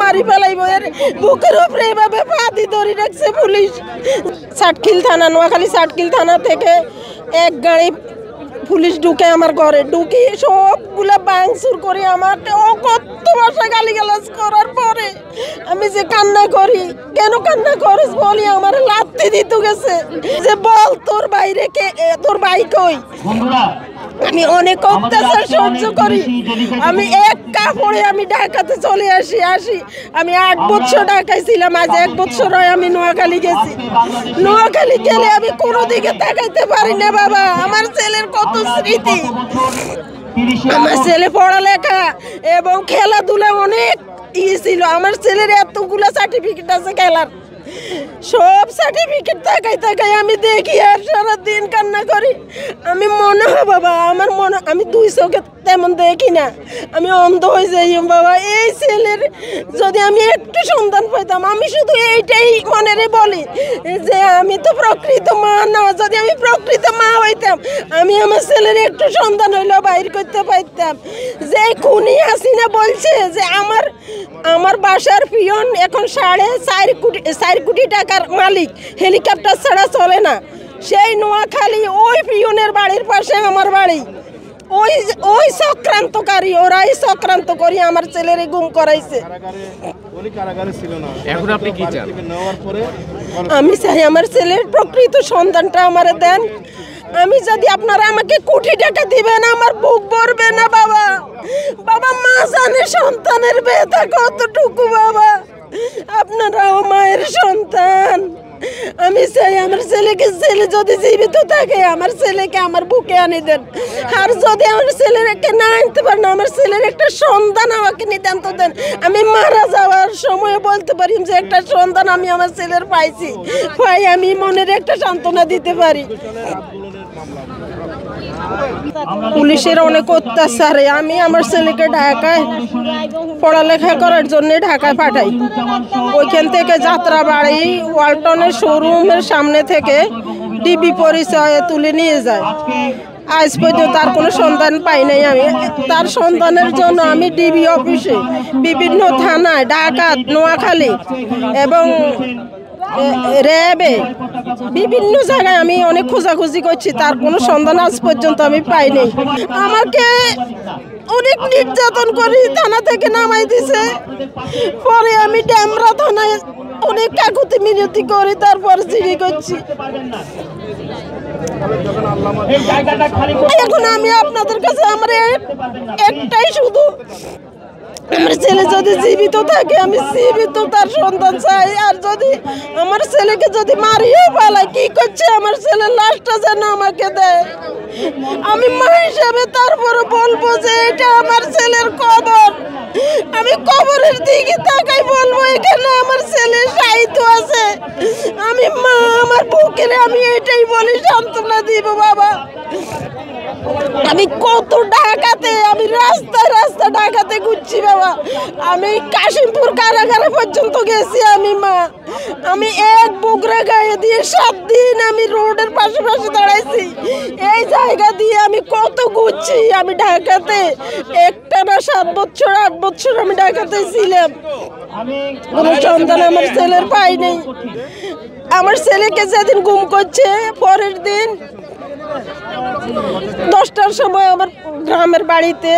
মারি ফেলাইব। এর বুকের উপরে এভাবে পাতি ধরে রাখছে পুলিশ। সাটখিল থানা, নোয়াখালী সাটখিল থানা থেকে এক গাড়ি পুলিশ ঢুকে আমার ঘরে, ঢুকি সবগুলা ভাঙচুর করে আমার কত ভাষা গালিগালাজ করার পরে আমি যে কান্না করি। কেন কান্না করিস বলি, আমার লাথি দিতে গেছে যে বল তোর বাইরে কে, তোর ভাই কই। আমি অনেক অত্যাচার সহ্য করি। আমি এক কাপড়ে আমি ঢাকাতে চলে আসি। আমি 8 বছর ঢাকায় ছিলাম, আজ 1 বছর হয় আমি নোয়াখালী গেছি। নোয়াখালী গেলে আমি কোনো দিকে তাকাইতে পারি না বাবা। আমার ছেলের কত স্মৃতি, আমার ছেলে পড়ালেখা এবং খেলাধুলা অনেক ছিল। আমার ছেলের এতগুলো সার্টিফিকেট আছে খেলার, সব সার্টিফিকেট তাকাই আমি দেখি আর সারাদিন কান্না করি। আমি মনে হয় বাবা, আমার মনে, আমি 2 চোখে তেমন দেখি না, আমি অন্ধ হয়ে যাই বাবা। এই ছেলের যদি আমি একটু সন্ধান পাইতাম, আমি শুধু এইটাই মনে বলি যে আমি তো প্রকৃত মা না, যদি আমি প্রকৃত মা হইতাম আমি আমার ছেলের একটু সন্ধান হইলেও বাইর করতে পারতাম। যে খুনি হাসিনা বলছে যে আমার বাসার পিয়ন এখন 4.5 কোটি টাকার মালিক, হেলিকপ্টার ছাড়া চলে না। সেই নোয়াখালী ওই পিয়নের বাড়ির পাশে আমার বাড়ি। ওই চক্রান্তকারী, ওরাই চক্রান্ত করি আমার ছেলের গুম করাইছে। আমি চাই আমার ছেলের প্রকৃত সন্ধানটা আমারে দেন। আমি যদি আপনারা আমাকে কোটি টাকা দিবেন আমার বুক ভরবে না বাবা। বাবা মা জানে সন্তানের ব্যথা কতটুকু বাবা। আপনারাও মায়ের সন্তান। আমি চাই আমার ছেলেকে, ছেলে যদি জীবিত থাকে আমার ছেলেকে আমার বুকে আনি দেন। আর যদি আমার ছেলেকে না আনতে পারেন, আমার ছেলের একটা সন্তান আমাকে নিতান্ত দেন। আমি মারা যাওয়ার সময় বলতে পারি যে একটা সন্তান আমি আমার ছেলের পাইছি, আমি মনের একটা সান্ত্বনা দিতে পারি। পুলিশের অনেক অত্যাচারে আমি আমার ছেলেকে ঢাকায় পড়ালেখা করার জন্য ঢাকায় পাঠাই। ওইখান থেকে যাত্রাবাড়ি ওয়ালটনের শোরুমের সামনে থেকে ডিবি পরিচয়ে তুলে নিয়ে যায়। আজ পর্যন্ত তার কোনো সন্ধান পাই নাই। আমি তার সন্ধানের জন্য আমি ডিবি অফিসে, বিভিন্ন থানায়, ঢাকা, নোয়াখালী এবং র্যাবে, বিভিন্ন জায়গায় আমি অনেক খোঁজাখুঁজি করছি, তার কোনো সন্ধান আজ পর্যন্ত আমি পাইনি। আমাকে অনেক নির্যাতন করি, থানা থেকে নামাই দিছে। পরে আমি ড্যামরা থানায় অনেক কাকুতি মিনতি করি, তারপর জিডি করছি। এখন আমি আপনাদের কাছে আমার একটাই শুধু, আমার ছেলে যদি জীবিত থাকে আমি জীবিত তার সন্তান চাই। আর যদি আমার ছেলেকে যদি মারিয়ে পালায়, কি করছে আমার ছেলের লাশটা যেন আমাকে দেয়। আমি মা হিসাবে তারপরে বলবো যে এটা আমার ছেলের কবর। আমি কবরের দিকে তাকাই বলবো এখানে আমার ছেলে সাহিত্য আছে। আমি মা, আমার বুকের, আমি এটাই বলি, সান্ত্বনা দিব বাবা। আমি কত ঢাকাতে, আমি রাস্তায় রাস্তায় ঢাকাতে ঘুরছি বাবা। আমি কাশিমপুর কারাগারে পর্যন্ত গেছি। আমি মা, আমি এক বুকরা গায়ে দিয়ে 7 দিন আমি রোডের পাশে দাঁড়াইছি। এই জায়গা দিয়ে আমি কত ঘুরছি। আমি ঢাকাতে একটানা 7 বছর 8 বছর আমি ঢাকাতে ছিলাম। কোনো সন্তান আমার ছেলের পাই নেই। আমার ছেলেকে যেদিন গুম করছে, পরের দিন 10টার সময় আমার গ্রামের বাড়িতে,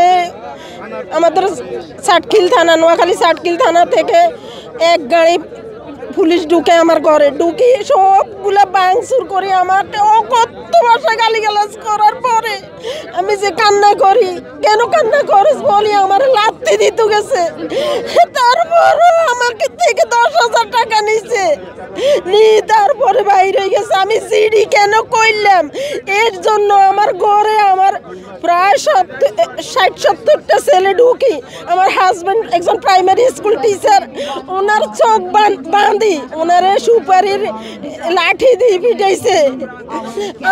আমাদের সাটখিল থানা, নোয়াখালী সাটখিল থানা থেকে এক গাড়ি পুলিশ ঢুকে আমার ঘরে, ঢুকি সবগুলা ভাঙচুর করে আমার কত ভাষা গালিগালাজ করার পরে আমি যে কান্না করি। কেন কান্না করিস বলি, আমার লাথি দিতে গেছে। তারপরও আমাকে থেকে 10,000 টাকা নিছে, তারপরে বাইরে হয়ে গেছে। আমি জিডি কেন করলাম, এর জন্য আমার ঘরে আমার প্রায় 60-70টা ছেলে ঢুকি। আমার হাজব্যান্ড একজন প্রাইমারি স্কুল টিচার, ওনার চোখ বাঁধি, ওনারে সুপারির লাঠি দিয়ে পিটাইছে।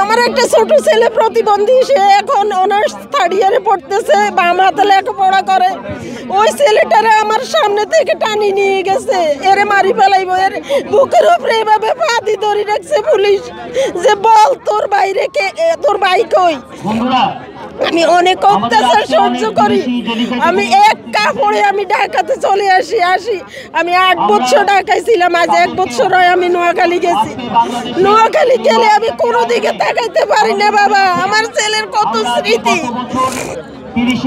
আমার একটা ছোট ছেলে প্রতিবন্ধী, সে এখন অনার্স 3rd ইয়ারে পড়তেছে, বাম হাতে লেখাপড়া করে। ওই ছেলেটারে আমার সামনে থেকে টানি নিয়ে গেছে, এরে মারি ফেলাইব। এর বুকের উপরে এভাবে পাতি ধরে রাখছে পুলিশ যে বল তোর বাইরে কে, তোর ভাই কই। আমি অনেক অত্যাচার সহ্য করি। আমি এক কাপড়ে আমি ঢাকাতে চলে আসি আমি 8 বছর ঢাকায় ছিলাম, আজ 1 বছর হয় আমি নোয়াখালী গেছি। নোয়াখালী গেলে আমি কোনো দিকে তাকাইতে পারি না বাবা। আমার ছেলের কত স্মৃতি,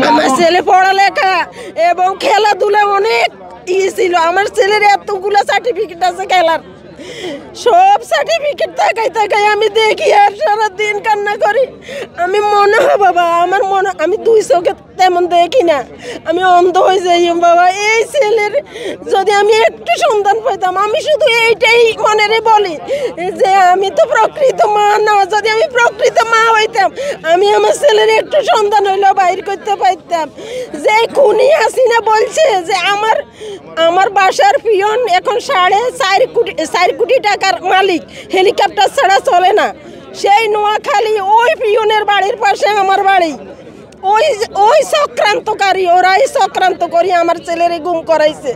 আমার ছেলে পড়ালেখা এবং খেলাধুলা অনেক ছিল। আমার ছেলের এতগুলো সার্টিফিকেট আছে খেলার, সব সার্টিফিকেট তাকাই আমি দেখি আর সারাদিন কান্না করি। আমি মনে হয় বাবা, আমার মনে, আমি 2 চোখে তেমন দেখি না, আমি অন্ধ হয়ে যাই বাবা। এই ছেলের যদি আমি একটু সন্ধান পাইতাম, আমি শুধু এইটাই মনেরে বলি যে আমি তো প্রকৃত মা না, যদি আমি প্রকৃত মা হইতাম আমি আমার ছেলের একটু সন্ধান হইলেও বাইর করতে পারতাম। যে খুনি হাসিনা বলছে যে আমার বাসার পিয়ন এখন 4.5 কোটি টাকার মালিক, হেলিকপ্টার ছাড়া চলে না। সেই নোয়াখালী ওই পিয়নের বাড়ির পাশে আমার বাড়ি। ওই চক্রান্তকারী, ওরাই চক্রান্ত করি আমার ছেলেরে গুম করাইছে।